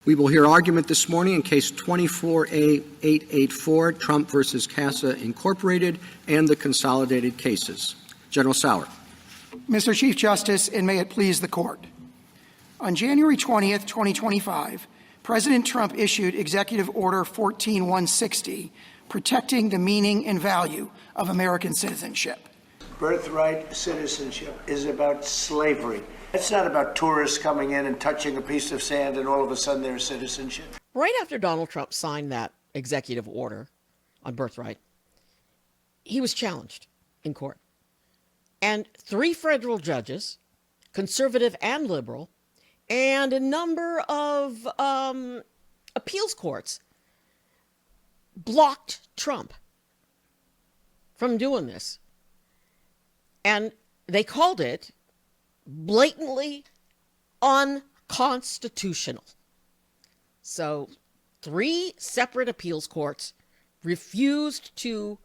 We will hear argument this morning in Case 24A884, Trump versus CASA Incorporated, and the consolidated cases. General Sauer. Mr. Chief Justice, and may it please the Court. On January 20th, 2025, President Trump issued Executive Order 14160, protecting the meaning and value of American citizenship. Birthright citizenship is about slavery. It's not about tourists coming in and touching a piece of sand and all of a sudden there's citizenship. Right after Donald Trump signed that executive order on birthright, he was challenged in court. And 3 federal judges, conservative and liberal, and a number of appeals courts blocked Trump from doing this. And they called it blatantly unconstitutional. So 3 separate appeals courts refused to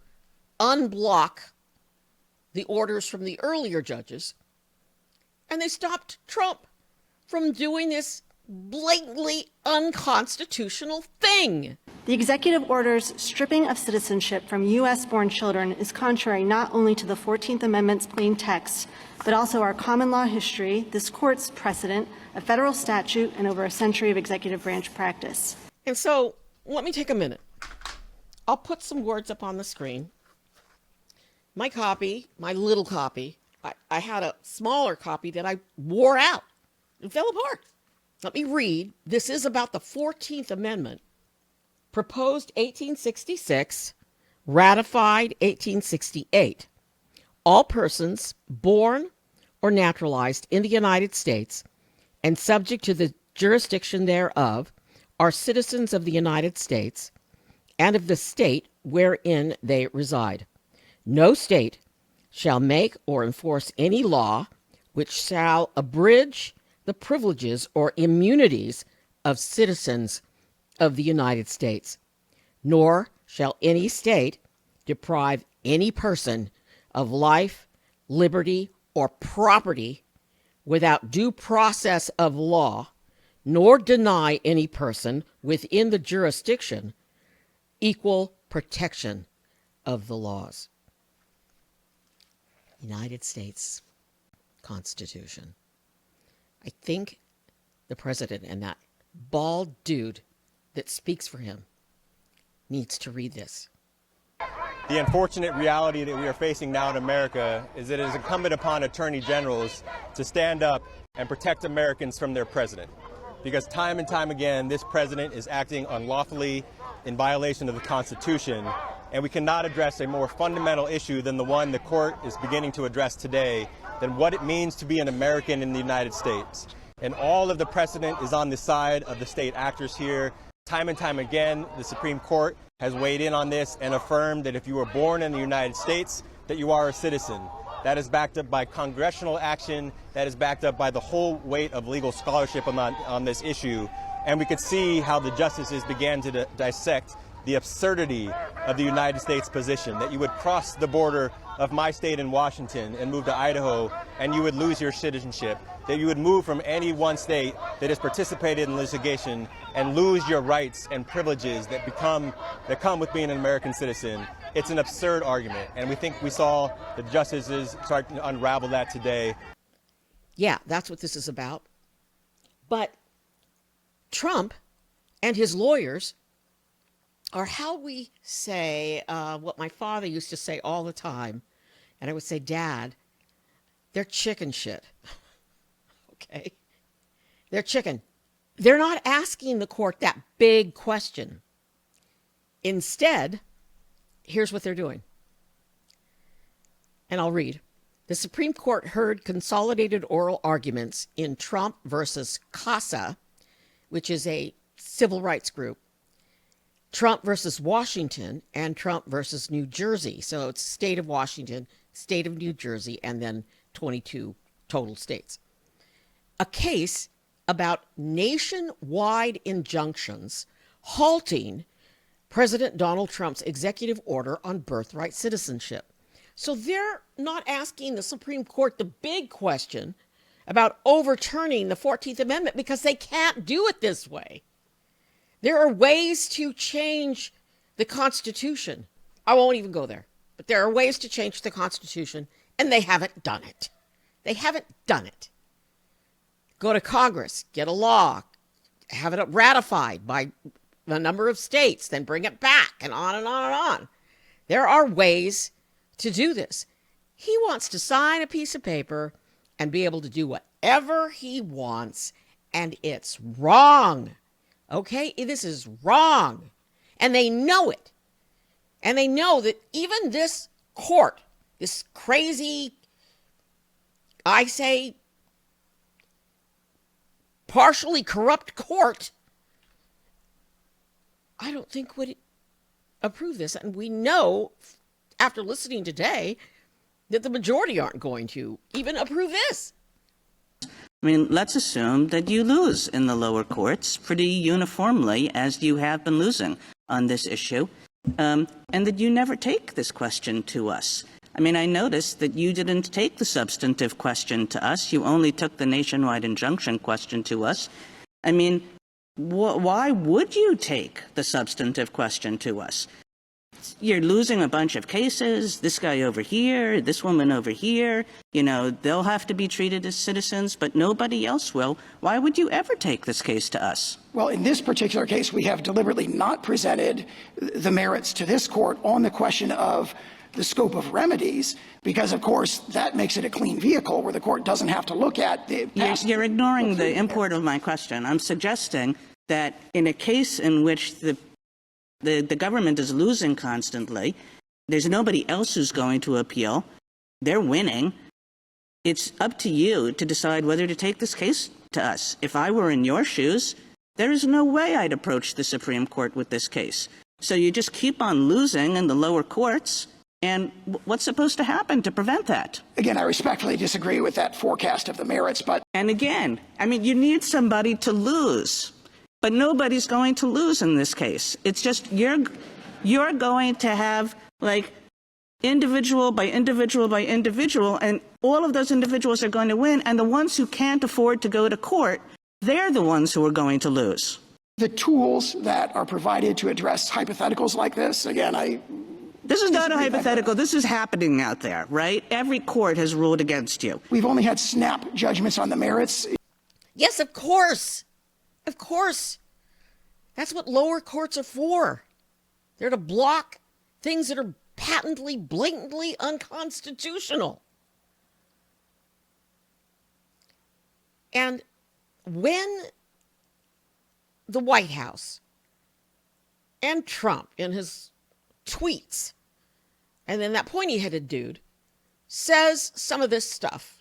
unblock the orders from the earlier judges, and they stopped Trump from doing this blatantly unconstitutional thing. The executive order's stripping of citizenship from U.S.-born children is contrary not only to the 14th Amendment's plain text, but also our common law history, this court's precedent, a federal statute, and over a century of executive branch practice. And so, let me take a minute. I'll put some words up on the screen. My copy, my little copy, I had a smaller copy that I wore out. It fell apart. Let me read. This is about the 14th Amendment. Proposed 1866, ratified 1868. All persons born or naturalized in the United States and subject to the jurisdiction thereof are citizens of the United States and of the state wherein they reside. No state shall make or enforce any law which shall abridge the privileges or immunities of citizens of the United States, nor shall any state deprive any person of life, liberty, or property without due process of law, nor deny any person within the jurisdiction equal protection of the laws. United States Constitution. I think the president and that bald dude that speaks for him needs to read this. The unfortunate reality that we are facing now in America is that it is incumbent upon attorney generals to stand up and protect Americans from their president. Because time and time again, this president is acting unlawfully in violation of the Constitution, and we cannot address a more fundamental issue than the one the court is beginning to address today, than what it means to be an American in the United States. And all of the precedent is on the side of the state actors here. Time and time again, the Supreme Court has weighed in on this and affirmed that if you were born in the United States, that you are a citizen. That is backed up by congressional action. That is backed up by the whole weight of legal scholarship on this issue. And we could see how the justices began to dissect the absurdity of the United States position, that you would cross the border of my state in Washington and move to Idaho and you would lose your citizenship, that you would move from any one state that has participated in litigation and lose your rights and privileges that come with being an American citizen. It's an absurd argument, and we think we saw the justices start to unravel that today. Yeah, that's what this is about. But Trump and his lawyers are how we say what my father used to say all the time. And I would say, Dad, they're chicken shit. Okay? They're chicken. They're not asking the court that big question. Instead, here's what they're doing. And I'll read. The Supreme Court heard consolidated oral arguments in Trump versus CASA, which is a civil rights group, Trump versus Washington, and Trump versus New Jersey. So it's state of Washington, state of New Jersey, and then 22 total states. A case about nationwide injunctions halting President Donald Trump's executive order on birthright citizenship. So they're not asking the Supreme Court the big question about overturning the 14th Amendment because they can't do it this way. There are ways to change the Constitution. I won't even go there. But there are ways to change the Constitution, and they haven't done it. They haven't done it. Go to Congress, get a law, have it ratified by a number of states, then bring it back, and on and on and on. There are ways to do this. He wants to sign a piece of paper and be able to do whatever he wants, and it's wrong. Okay? This is wrong. And they know it. And they know that even this court, this crazy, I say, partially corrupt court, I don't think would approve this. And we know, after listening today, that the majority aren't going to even approve this. I mean, let's assume that you lose in the lower courts pretty uniformly, as you have been losing on this issue, and that you never take this question to us. I mean, I noticed that you didn't take the substantive question to us. You only took the nationwide injunction question to us. I mean, why would you take the substantive question to us? You're losing a bunch of cases, this guy over here, this woman over here, you know, they'll have to be treated as citizens, but nobody else will. Why would you ever take this case to us? Well, in this particular case, we have deliberately not presented the merits to this court on the question of the scope of remedies, because, of course, that makes it a clean vehicle where the court doesn't have to look at the past. You're ignoring the import of my question. I'm suggesting that in a case in which the government is losing constantly, there's nobody else who's going to appeal, they're winning, it's up to you to decide whether to take this case to us. If I were in your shoes, there is no way I'd approach the Supreme Court with this case. So you just keep on losing in the lower courts, and what's supposed to happen to prevent that? Again, I respectfully disagree with that forecast of the merits, but... And again, I mean, you need somebody to lose. But nobody's going to lose in this case. It's just you're going to have, like, individual by individual by individual, and all of those individuals are going to win, and the ones who can't afford to go to court, they're the ones who are going to lose. The tools that are provided to address hypotheticals like this, again, This is not a hypothetical. This is happening out there, right? Every court has ruled against you. We've only had snap judgments on the merits. Yes, of course. Of course. That's what lower courts are for. They're to block things that are patently, blatantly unconstitutional. And when the White House and Trump in his tweets, and then that pointy-headed dude says some of this stuff,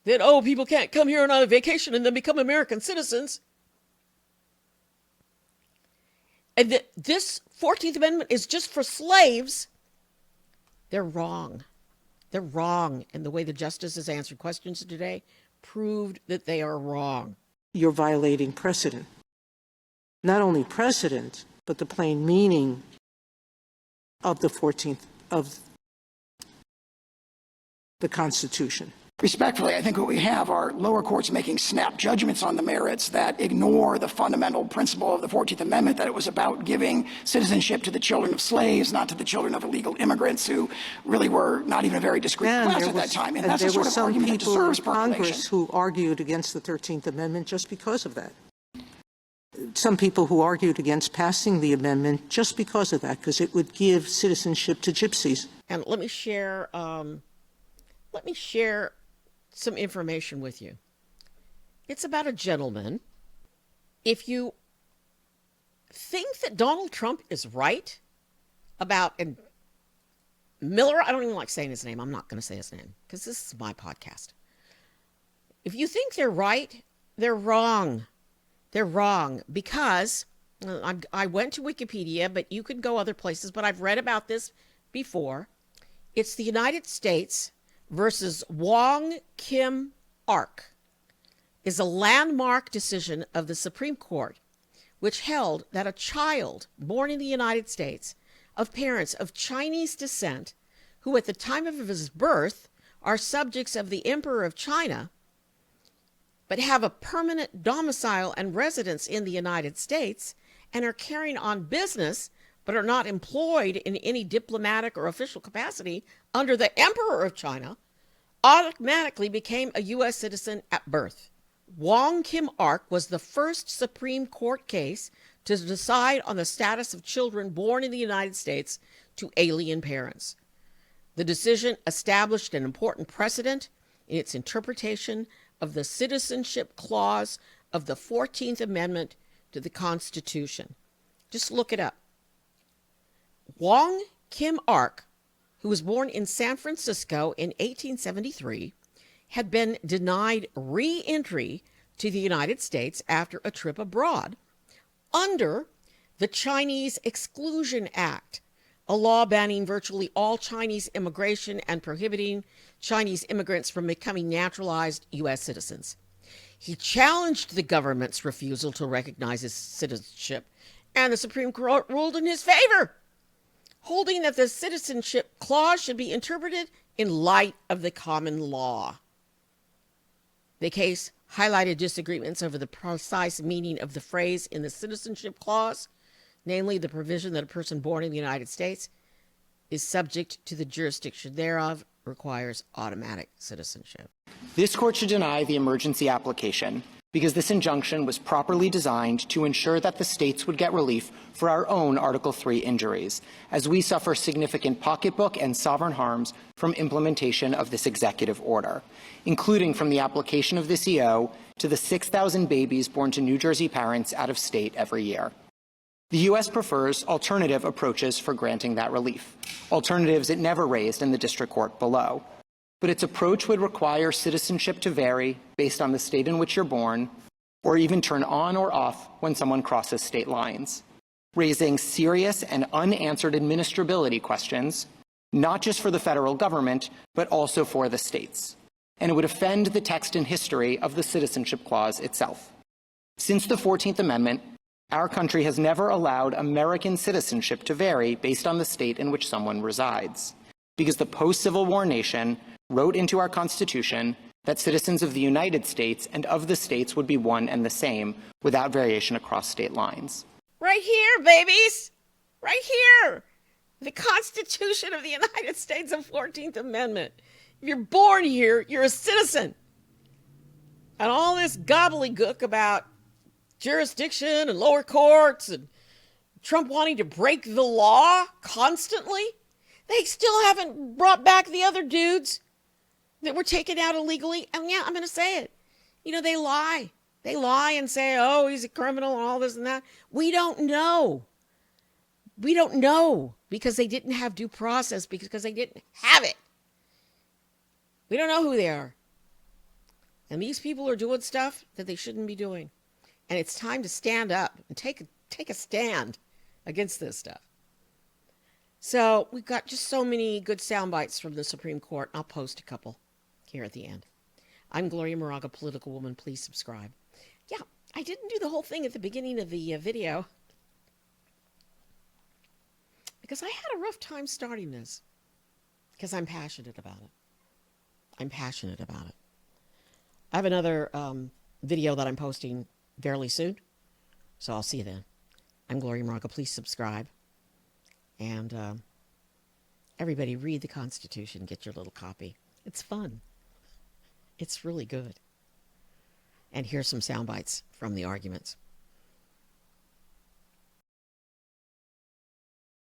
that, oh, people can't come here on a vacation and then become American citizens, and that this 14th Amendment is just for slaves, they're wrong. They're wrong. And the way the justices answered questions today proved that they are wrong. You're violating precedent. Not only precedent, but the plain meaning of the 14th of the Constitution. Respectfully, I think what we have are lower courts making snap judgments on the merits that ignore the fundamental principle of the 14th Amendment, that it was about giving citizenship to the children of slaves, not to the children of illegal immigrants who really were not even a very discreet class at that time. And that's the sort of argument that deserves percolation. Congress who argued against the 13th Amendment just because of that. Some people who argued against passing the amendment just because of that, because it would give citizenship to gypsies. And let me share some information with you. It's about a gentleman. If you think that Donald Trump is right about, and Miller, I don't even like saying his name. I'm not going to say his name because this is my podcast. If you think they're right, they're wrong. They're wrong because I went to Wikipedia, but you could go other places, but I've read about this before. It's the United States versus Wong Kim Ark is a landmark decision of the Supreme Court, which held that a child born in the United States of parents of Chinese descent, who at the time of his birth are subjects of the Emperor of China, but have a permanent domicile and residence in the United States and are carrying on business but are not employed in any diplomatic or official capacity under the Emperor of China automatically became a U.S. citizen at birth. Wong Kim Ark was the first Supreme Court case to decide on the status of children born in the United States to alien parents. The decision established an important precedent in its interpretation of the Citizenship Clause of the 14th Amendment to the Constitution. Just look it up. Wong Kim Ark, who was born in San Francisco in 1873, had been denied re-entry to the United States after a trip abroad under the Chinese Exclusion Act, a law banning virtually all Chinese immigration and prohibiting Chinese immigrants from becoming naturalized U.S. citizens. He challenged the government's refusal to recognize his citizenship, and the Supreme Court ruled in his favor, holding that the Citizenship Clause should be interpreted in light of the common law. The case highlighted disagreements over the precise meaning of the phrase in the Citizenship Clause, namely the provision that a person born in the United States is subject to the jurisdiction thereof requires automatic citizenship. This court should deny the emergency application because this injunction was properly designed to ensure that the states would get relief for our own Article III injuries, as we suffer significant pocketbook and sovereign harms from implementation of this executive order, including from the application of this EO to the 6,000 babies born to New Jersey parents out of state every year. The U.S. prefers alternative approaches for granting that relief, alternatives it never raised in the district court below. But its approach would require citizenship to vary based on the state in which you're born, or even turn on or off when someone crosses state lines, raising serious and unanswered administrability questions, not just for the federal government, but also for the states. And it would offend the text and history of the Citizenship Clause itself. Since the 14th Amendment, our country has never allowed American citizenship to vary based on the state in which someone resides, because the post-Civil War nation wrote into our Constitution that citizens of the United States and of the states would be one and the same without variation across state lines. Right here, babies! Right here! The Constitution of the United States, the 14th Amendment. If you're born here, you're a citizen. And all this gobbledygook about jurisdiction and lower courts and Trump wanting to break the law constantly, they still haven't brought back the other dudes that were taken out illegally. And yeah, I'm going to say it. You know, they lie. They lie and say, oh, he's a criminal and all this and that. We don't know. We don't know because they didn't have due process, because they didn't have it. We don't know who they are. And these people are doing stuff that they shouldn't be doing. And it's time to stand up and take a stand against this stuff. So we've got just so many good sound bites from the Supreme Court. I'll post a couple here at the end. I'm Gloria Moraga, political woman. Please subscribe. Yeah, I didn't do the whole thing at the beginning of the video because I had a rough time starting this because I'm passionate about it. I'm passionate about it. I have another video that I'm posting fairly soon, so I'll see you then. I'm Gloria Moraga. Please subscribe. And everybody read the Constitution. Get your little copy. It's fun. It's really good. And here's some sound bites from the arguments.